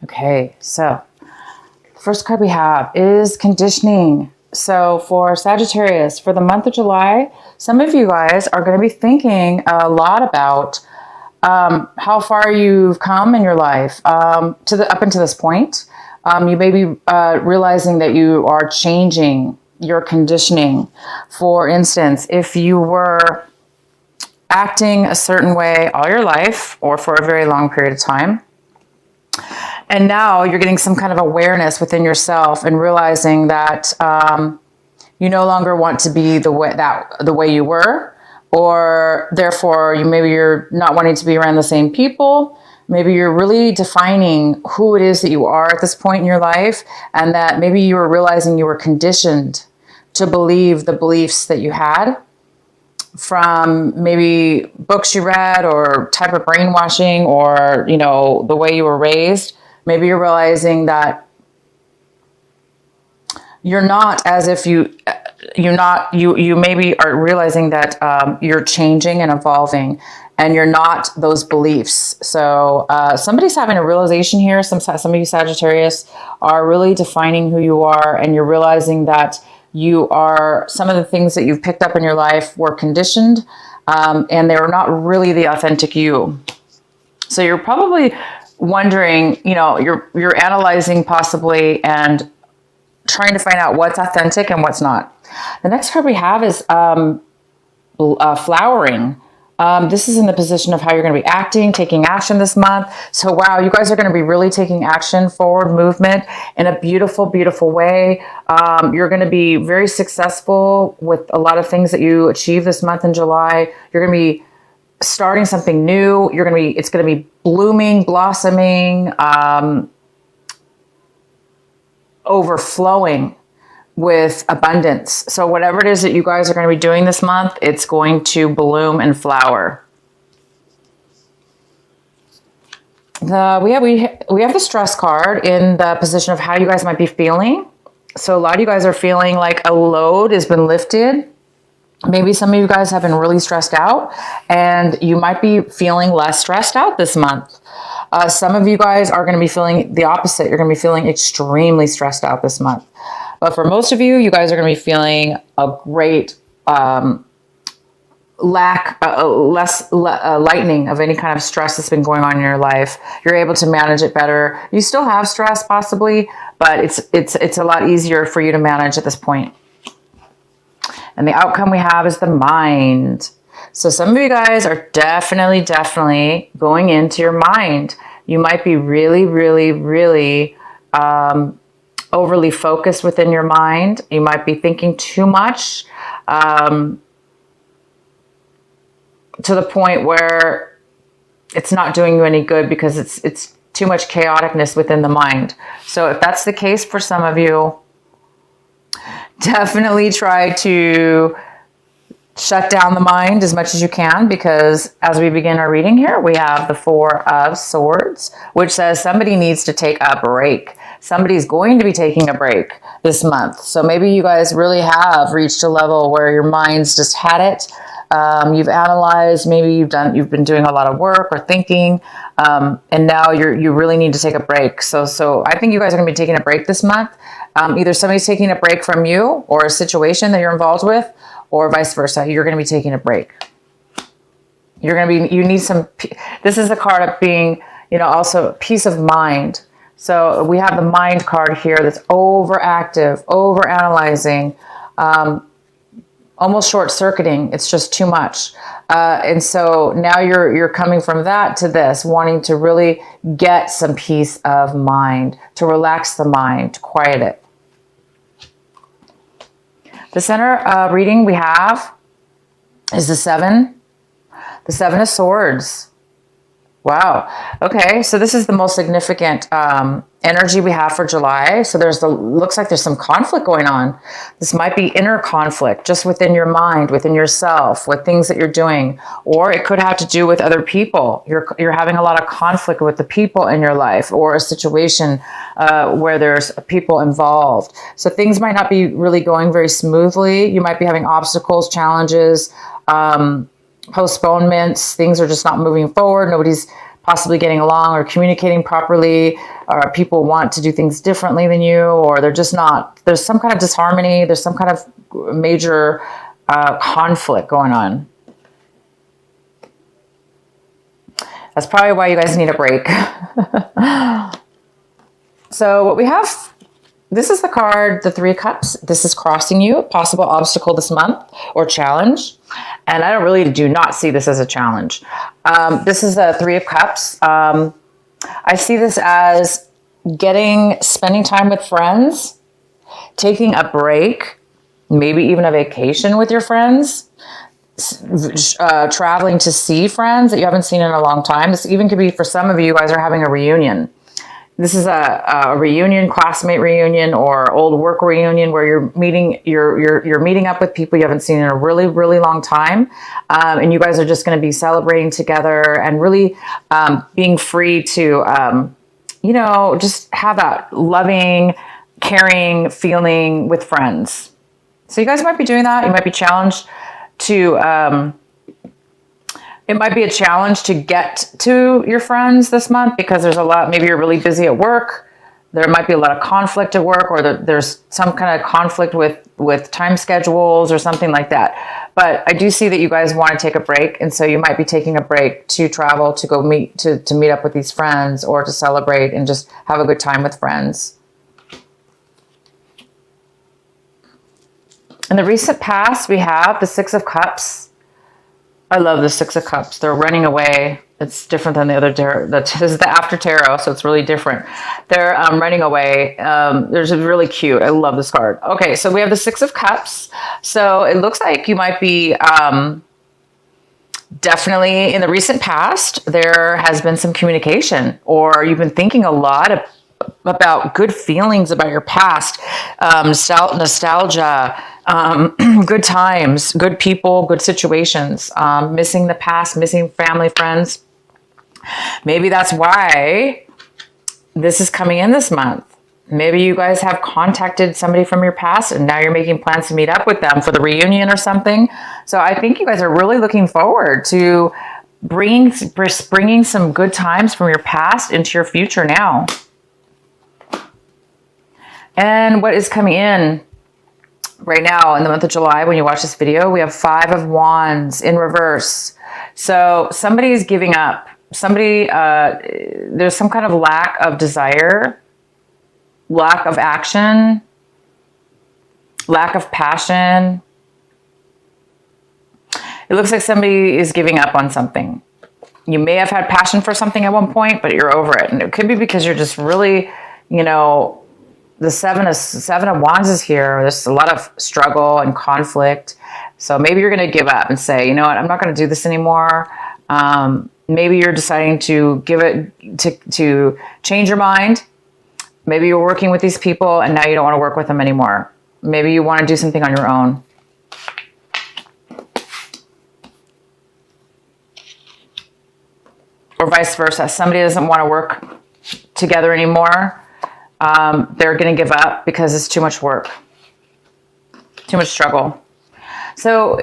Okay, so the first card we have is conditioning. So for Sagittarius, for the month of July, some of you guys are going to be thinking a lot about how far you've come in your life up until this point. You may be realizing that you are changing your conditioning. For instance, if you were acting a certain way all your life or for a very long period of time, and now you're getting some kind of awareness within yourself and realizing that you no longer want to be the way you were, or therefore maybe you're not wanting to be around the same people. Maybe you're really defining who it is that you are at this point in your life, and that maybe you were realizing you were conditioned to believe the beliefs that you had from maybe books you read or type of brainwashing or, the way you were raised. Maybe you're realizing that you're not as if you maybe are realizing that you're changing and evolving and you're not those beliefs. So somebody's having a realization here. Some of you Sagittarius are really defining who you are, and you're realizing that you are, some of the things that you've picked up in your life were conditioned, and they were not really the authentic you. So you're probably wondering, you're analyzing possibly and trying to find out what's authentic and what's not. The next card we have is flowering. This is in the position of how you're going to be acting, taking action this month. So wow, you guys are going to be really taking action, forward movement in a beautiful, beautiful way. You're going to be very successful with a lot of things that you achieve this month in July. You're going to be starting something new. It's going to be blooming, blossoming, overflowing with abundance. So whatever it is that you guys are going to be doing this month, it's going to bloom and flower. We have the stress card in the position of how you guys might be feeling. So a lot of you guys are feeling like a load has been lifted. Maybe some of you guys have been really stressed out, and you might be feeling less stressed out this month. Some of you guys are going to be feeling the opposite. You're going to be feeling extremely stressed out this month. But for most of you, you guys are going to be feeling a great lightening of any kind of stress that's been going on in your life. You're able to manage it better. You still have stress possibly, but it's a lot easier for you to manage at this point. And the outcome we have is the mind. So some of you guys are definitely going into your mind. You might be really, really, really overly focused within your mind. You might be thinking too much to the point where it's not doing you any good because it's too much chaoticness within the mind. So if that's the case for some of you, definitely try to shut down the mind as much as you can, because as we begin our reading here, we have the Four of Swords, which says somebody needs to take a break. Somebody's going to be taking a break this month. So maybe you guys really have reached a level where your mind's just had it. You've analyzed, maybe you've been doing a lot of work or thinking, and now you really need to take a break. So I think you guys are going to be taking a break this month. Either somebody's taking a break from you or a situation that you're involved with, or vice versa. You're going to be taking a break. You need some, this is a card of being, also peace of mind. So we have the mind card here that's overactive, overanalyzing, almost short-circuiting. It's just too much. And so now you're coming from that to this, wanting to really get some peace of mind, to relax the mind, to quiet it. The center reading we have is the Seven of Swords. Wow. Okay, so this is the most significant energy we have for July. So looks like there's some conflict going on. This might be inner conflict just within your mind, within yourself, with things that you're doing, or it could have to do with other people. You're having a lot of conflict with the people in your life, or a situation where there's people involved. So things might not be really going very smoothly. You might be having obstacles, challenges, postponements. Things are just not moving forward. Nobody's possibly getting along or communicating properly, or people want to do things differently than you, or they're just not, there's some kind of disharmony, there's some kind of major conflict going on. That's probably why you guys need a break. So what we have, this is the card, the Three of Cups. This is crossing you, possible obstacle this month or challenge. And I do not see this as a challenge. This is the Three of Cups. I see this as spending time with friends, taking a break, maybe even a vacation with your friends, traveling to see friends that you haven't seen in a long time. This even could be, for some of you guys are having a reunion. This is a reunion, classmate reunion, or old work reunion where you're meeting up with people you haven't seen in a really, really long time. And you guys are just going to be celebrating together and really being free to, just have that loving, caring feeling with friends. So you guys might be doing that. You might be challenged to, it might be a challenge to get to your friends this month because there's a lot, maybe you're really busy at work. There might be a lot of conflict at work, or there's some kind of conflict with time schedules or something like that. But I do see that you guys want to take a break. And so you might be taking a break to travel, to go meet up with these friends, or to celebrate and just have a good time with friends. In the recent past, we have the Six of Cups. I love the Six of Cups. They're running away. It's different than the other tarot. This is the after tarot, so it's really different. They're running away. There's a really cute. I love this card. Okay, so we have the Six of Cups. So it looks like you might be definitely in the recent past, there has been some communication, or you've been thinking a lot about good feelings about your past, nostalgia, good times, good people, good situations, missing the past, missing family, friends. Maybe that's why this is coming in this month. Maybe you guys have contacted somebody from your past and now you're making plans to meet up with them for the reunion or something. So I think you guys are really looking forward to bringing some good times from your past into your future now. And what is coming in right now in the month of July, when you watch this video, we have Five of Wands in reverse. So somebody is giving up. Somebody, there's some kind of lack of desire, lack of action, lack of passion. It looks like somebody is giving up on something. You may have had passion for something at one point, but you're over it. And it could be because you're just really, the Seven of Wands is here. There's a lot of struggle and conflict. So maybe you're going to give up and say, you know what, I'm not going to do this anymore. Maybe you're deciding to to change your mind. Maybe you're working with these people and now you don't want to work with them anymore. Maybe you want to do something on your own. Or vice versa. Somebody doesn't want to work together anymore. They're going to give up because it's too much work, too much struggle. So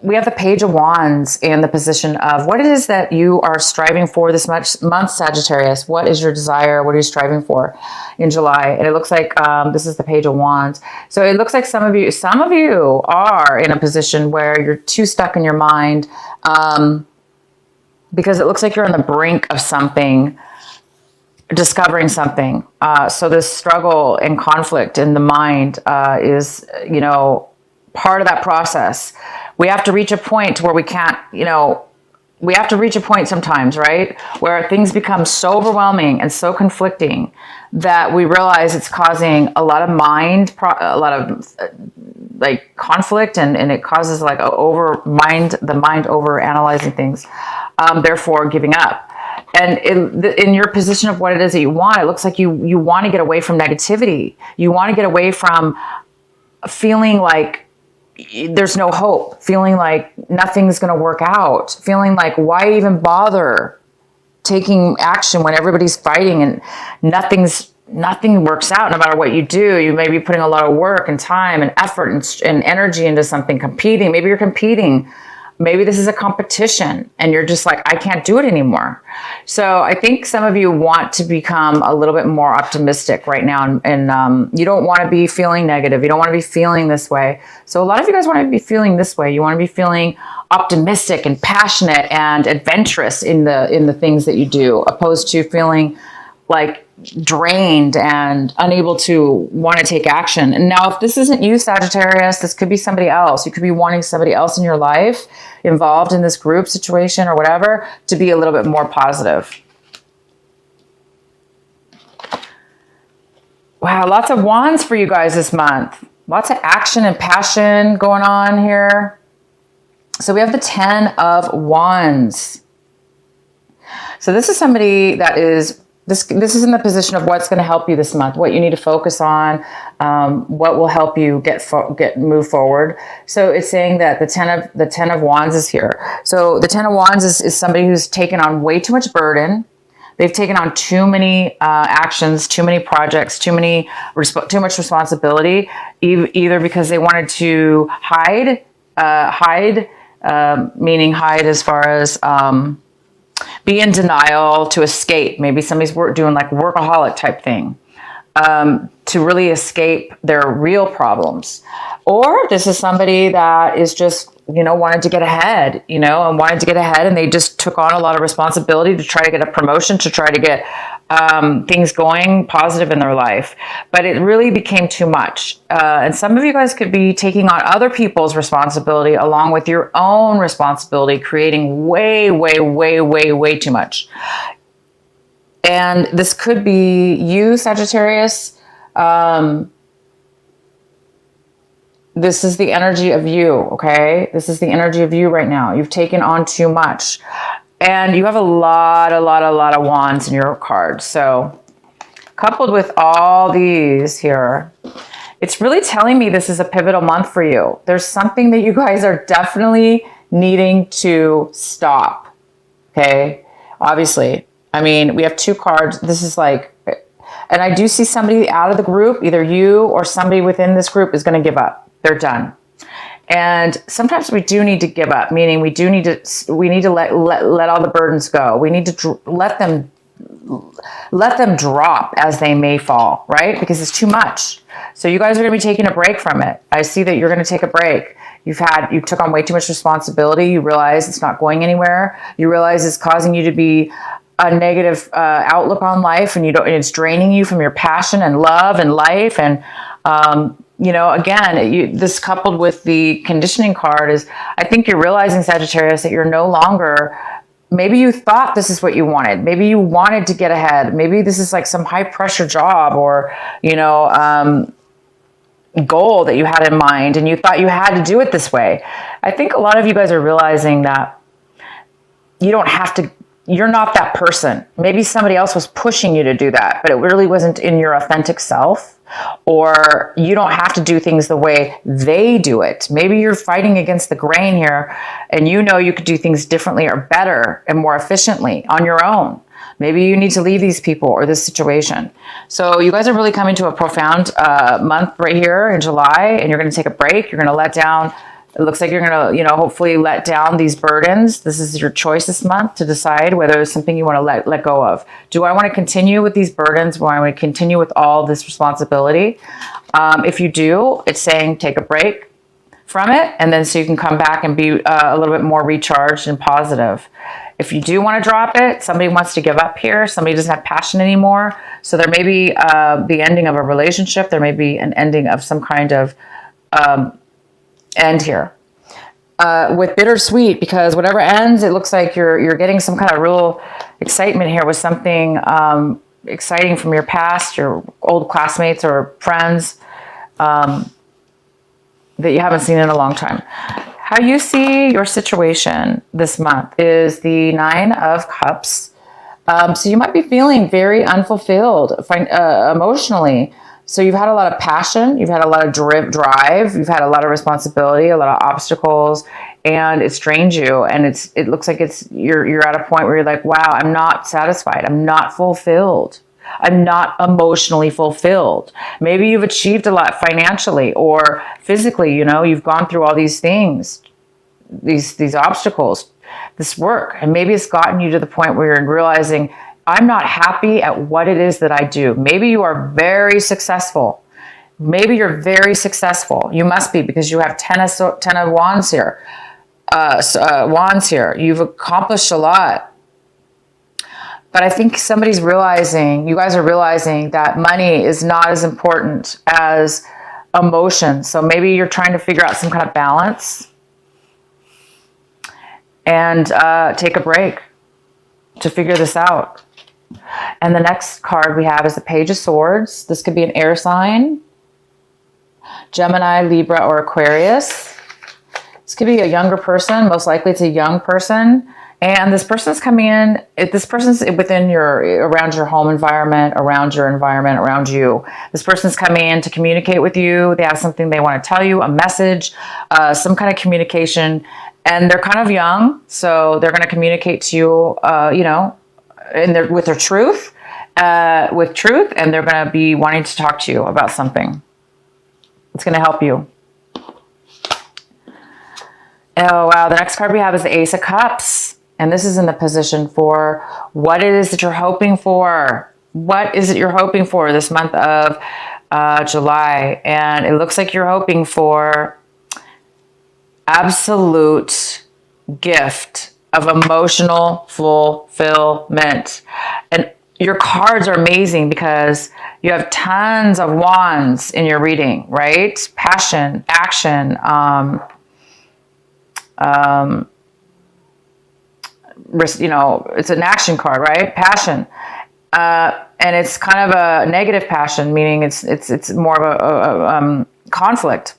we have the Page of Wands and the position of what it is that you are striving for this month, Sagittarius. What is your desire? What are you striving for in July? And it looks like this is the Page of Wands. So it looks like some of you are in a position where you're too stuck in your mind because it looks like you're on the brink of something, discovering something. So this struggle and conflict in the mind is, part of that process. We have to reach a point where we can't, we have to reach a point sometimes, right? Where things become so overwhelming and so conflicting that we realize it's causing a lot of conflict, and it causes the mind over analyzing things, therefore giving up. And in your position of what it is that you want, it looks like you want to get away from negativity. You want to get away from feeling like there's no hope, feeling like nothing's going to work out, feeling like why even bother taking action when everybody's fighting and nothing works out. No matter what you do, you may be putting a lot of work and time and effort and energy into something, competing. Maybe you're competing Maybe this is a competition and you're just like, I can't do it anymore. So I think some of you want to become a little bit more optimistic right now. And you don't want to be feeling negative. You don't want to be feeling this way. So a lot of you guys want to be feeling this way. You want to be feeling optimistic and passionate and adventurous in the things that you do, opposed to feeling like drained and unable to want to take action. And now if this isn't you, Sagittarius, this could be somebody else. You could be wanting somebody else in your life involved in this group situation or whatever to be a little bit more positive. Wow, lots of wands for you guys this month. Lots of action and passion going on here. So we have the 10 of Wands. So this is somebody that is This is in the position of what's going to help you this month, what you need to focus on, what will help you move forward. So it's saying that the 10 of Wands is here. So the 10 of Wands is somebody who's taken on way too much burden. They've taken on too many actions, too many projects, too much responsibility, either because they wanted to hide, meaning hide as far as be in denial, to escape. Maybe somebody's doing like workaholic type thing to really escape their real problems. Or this is somebody that is just, wanted to get ahead, and they just took on a lot of responsibility to try to get a promotion, to try to get things going positive in their life. But it really became too much. And some of you guys could be taking on other people's responsibility along with your own responsibility, creating way, way, way, way, way too much. And this could be you, Sagittarius. This is the energy of you, okay? This is the energy of you right now. You've taken on too much. And you have a lot of wands in your cards. So coupled with all these here, it's really telling me this is a pivotal month for you. There's something that you guys are definitely needing to stop, okay? Obviously, I mean, we have two cards. This is like, and I do see somebody out of the group, either you or somebody within this group is going to give up. They're done. And sometimes we do need to give up, meaning we need to let all the burdens go. We need to let them drop as they may fall, right? Because it's too much. So you guys are going to be taking a break from it. I see that you're going to take a break. You took on way too much responsibility. You realize it's not going anywhere. You realize it's causing you to be a negative outlook on life, and it's draining you from your passion and love and life. And again, this coupled with the conditioning card is, I think you're realizing, Sagittarius, that you're no longer, maybe you thought this is what you wanted. Maybe you wanted to get ahead. Maybe this is like some high pressure job or, goal that you had in mind, and you thought you had to do it this way. I think a lot of you guys are realizing that you don't have to, you're not that person. Maybe somebody else was pushing you to do that, but it really wasn't in your authentic self. Or you don't have to do things the way they do it. Maybe you're fighting against the grain here, and you could do things differently or better and more efficiently on your own. Maybe you need to leave these people or this situation. So you guys are really coming to a profound month right here in July, and you're going to take a break. You're going to let down. It looks like you're going to, hopefully let down these burdens. This is your choice this month to decide whether it's something you want to let go of. Do I want to continue with these burdens? Do I want to continue with all this responsibility? If you do, it's saying take a break from it, and then so you can come back and be a little bit more recharged and positive. If you do want to drop it, somebody wants to give up here. Somebody doesn't have passion anymore. So there may be the ending of a relationship. There may be an ending of some kind of end here with bittersweet, because whatever ends, it looks like you're getting some kind of real excitement here with something exciting from your past, your old classmates or friends that you haven't seen in a long time. How you see your situation this month is the 9 of Cups. So you might be feeling very unfulfilled emotionally. So you've had a lot of passion, you've had a lot of drive, you've had a lot of responsibility, a lot of obstacles, and it's drained you. And it looks like you're at a point where you're like, wow, I'm not satisfied. I'm not fulfilled. I'm not emotionally fulfilled. Maybe you've achieved a lot financially or physically, you've gone through all these things these obstacles, this work. And maybe it's gotten you to the point where you're realizing, I'm not happy at what it is that I do. Maybe you are very successful. Maybe you're very successful. You must be, because you have 10 of wands here. Wands here. You've accomplished a lot. But I think somebody's realizing, you guys are realizing that money is not as important as emotion. So maybe you're trying to figure out some kind of balance and take a break to figure this out. And the next card we have is the Page of Swords. This could be an air sign, Gemini, Libra, or Aquarius. This could be a younger person. Most likely it's a young person. And this person's coming in, this person's within around your home environment, around your environment, around you. This person's coming in to communicate with you. They have something they want to tell you, a message, some kind of communication. And they're kind of young, so they're going to communicate to you, you know, with their truth, and they're going to be wanting to talk to you about something. It's going to help you. Oh, wow. The next card we have is the Ace of Cups. And this is in the position for what it is that you're hoping for. What is it you're hoping for this month of July? And it looks like you're hoping for absolute gift of emotional fulfillment. And your cards are amazing because you have tons of wands in your reading, right? Passion, action, you know, it's an action card, right? Passion. And it's kind of a negative passion, meaning it's more of a conflict.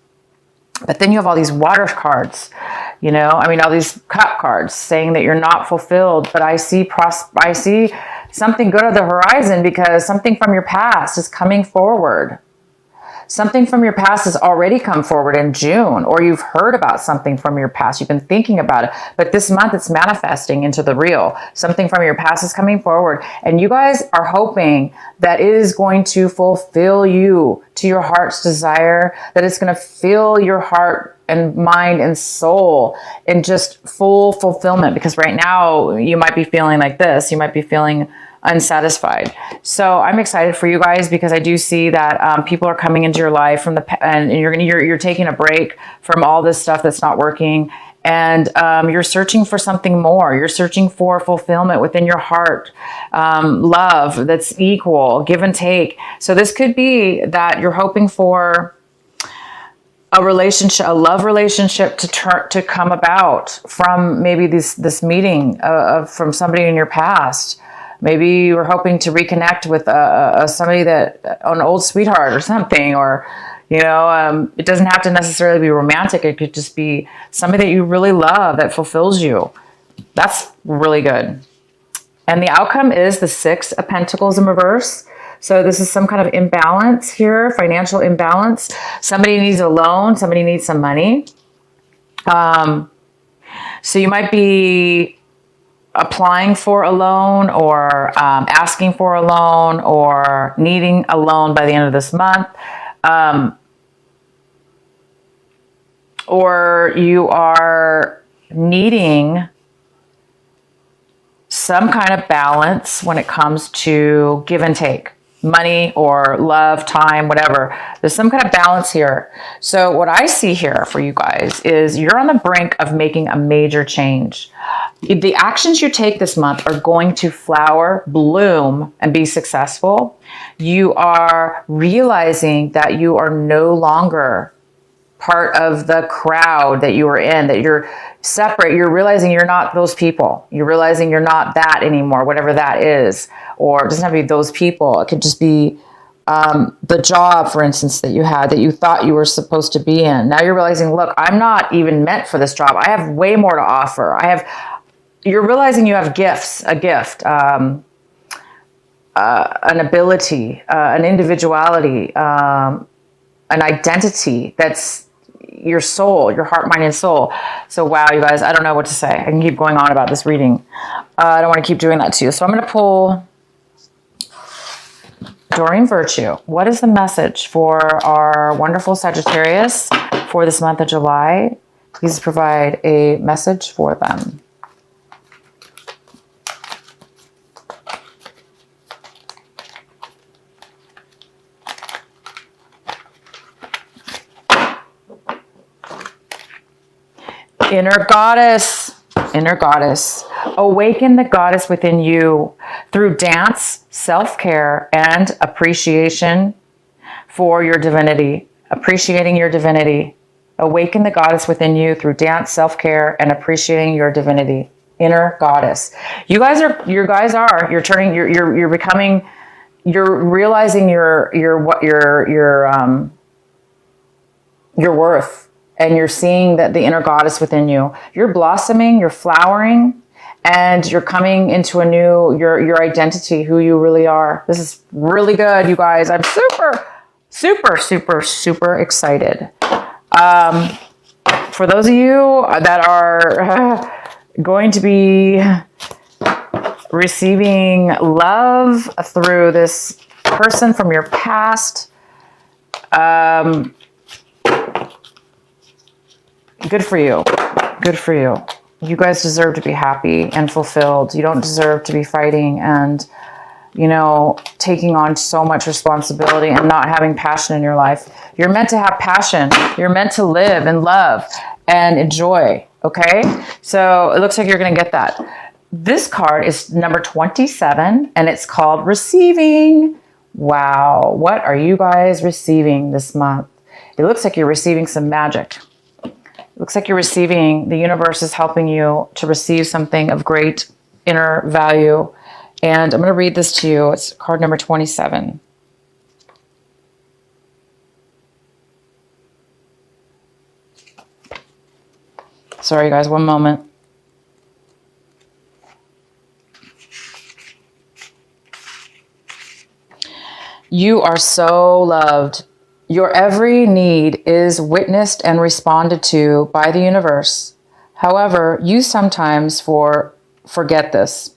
But then you have all these water cards, you know, I mean, all these cup cards saying that you're not fulfilled, but I see something good on the horizon because something from your past is coming forward. Something from your past has already come forward in June, or you've heard about something from your past. You've been thinking about it, but this month it's manifesting into the real. Something from your past is coming forward, and you guys are hoping that it is going to fulfill you to your heart's desire, that it's going to fill your heart and mind and soul in just full fulfillment. Because right now you might be feeling like this. You might be feeling unsatisfied. So I'm excited for you guys because I do see that people are coming into your life from and you're taking a break from all this stuff that's not working, and you're searching for something more. You're searching for fulfillment within your heart, love that's equal, give and take. So this could be that you're hoping for a relationship, a love relationship to come about from maybe this meeting from somebody in your past. Maybe you were hoping to reconnect with somebody an old sweetheart or something, or, you know, it doesn't have to necessarily be romantic. It could just be somebody that you really love that fulfills you. That's really good. And the outcome is the Six of Pentacles in reverse. So this is some kind of imbalance here, financial imbalance. Somebody needs a loan. Somebody needs some money. So you might be applying for a loan, or asking for a loan, or needing a loan by the end of this month. Or you are needing some kind of balance when it comes to give and take. Money or love, time, whatever. There's some kind of balance here. So what I see here for you guys is you're on the brink of making a major change. The actions you take this month are going to flower, bloom, and be successful. You are realizing that you are no longer part of the crowd that you were in, that you're separate. You're realizing you're not those people. You're realizing you're not that anymore, whatever that is. Or it doesn't have to be those people. It could just be the job, for instance, that you had, that you thought you were supposed to be in. Now you're realizing, look, I'm not even meant for this job. I have way more to offer. You're realizing you have gifts, a gift, an ability, an individuality, an identity that's your soul, your heart, mind, and soul. So wow, you guys, I don't know what to say. I can keep going on about this reading. I don't want to keep doing that to you. So I'm going to pull Doreen Virtue. What is the message for our wonderful Sagittarius for this month of July Please provide a message for them. Inner goddess, inner goddess. Awaken the goddess within you through dance, self-care, and appreciation for your divinity. Appreciating your divinity. Awaken the goddess within you through dance, self-care, and appreciating your divinity. Inner goddess. You're becoming, you're realizing your worth. And you're seeing that the inner goddess within you. You're blossoming, you're flowering, and you're coming into a new, your identity, who you really are. This is really good, you guys. I'm super excited. For those of you that are going to be receiving love through this person from your past, good for you. Good for you. You guys deserve to be happy and fulfilled. You don't deserve to be fighting and, you know, taking on so much responsibility and not having passion in your life. You're meant to have passion. You're meant to live and love and enjoy. Okay? So it looks like you're going to get that. This card is number 27 and it's called Receiving. Wow. What are you guys receiving this month? It looks like you're receiving some magic. Looks like you're receiving, the universe is helping you to receive something of great inner value. And I'm going to read this to you. It's card number 27. Sorry, guys, one moment. You are so loved. Your every need is witnessed and responded to by the universe. However, you sometimes forget this.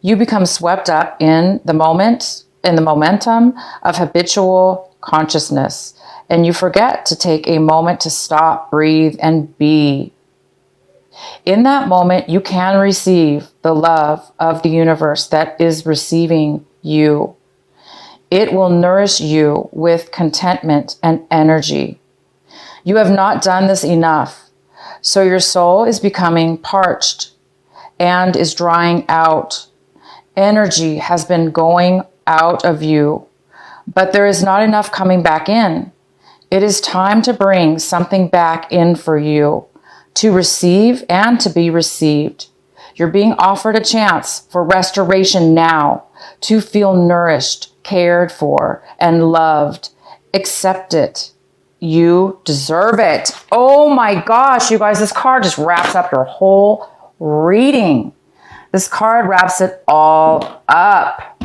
You become swept up in the momentum of habitual consciousness, and you forget to take a moment to stop, breathe, and be. In that moment, you can receive the love of the universe that is receiving you. It will nourish you with contentment and energy. You have not done this enough, so your soul is becoming parched and is drying out. Energy has been going out of you, but there is not enough coming back in. It is time to bring something back in for you, to receive and to be received. You're being offered a chance for restoration now, to feel nourished, cared for, and loved. Accept it. You deserve it. Oh my gosh, you guys, this card just wraps up your whole reading. This card wraps it all up.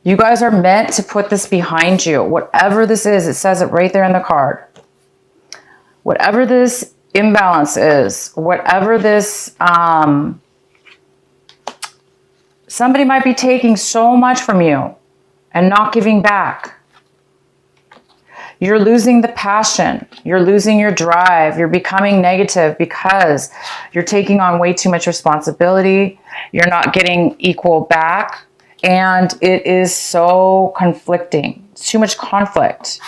You guys are meant to put this behind you. Whatever this is, it says it right there in the card. Whatever this imbalance is, whatever this, somebody might be taking so much from you and not giving back. You're losing the passion. You're losing your drive. You're becoming negative because you're taking on way too much responsibility. You're not getting equal back. And it is so conflicting. It's too much conflict.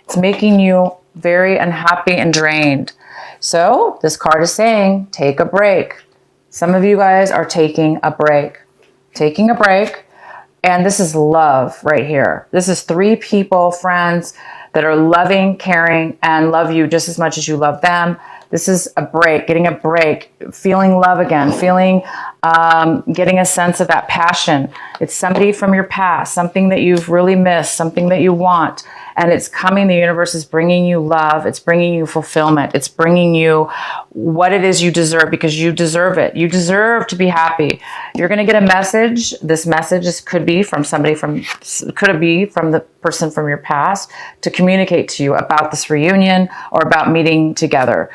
It's making you very unhappy and drained. So this card is saying, take a break. Some of you guys are taking a break. Taking a break. And this is love right here. This is 3 people, friends, that are loving, caring, and love you just as much as you love them. This is a break, getting a break, feeling love again, feeling, getting a sense of that passion. It's somebody from your past, something that you've really missed, something that you want. And it's coming, the universe is bringing you love. It's bringing you fulfillment. It's bringing you what it is you deserve, because you deserve it. You deserve to be happy. You're going to get a message. This message could be from somebody could be from the person from your past to communicate to you about this reunion or about meeting together.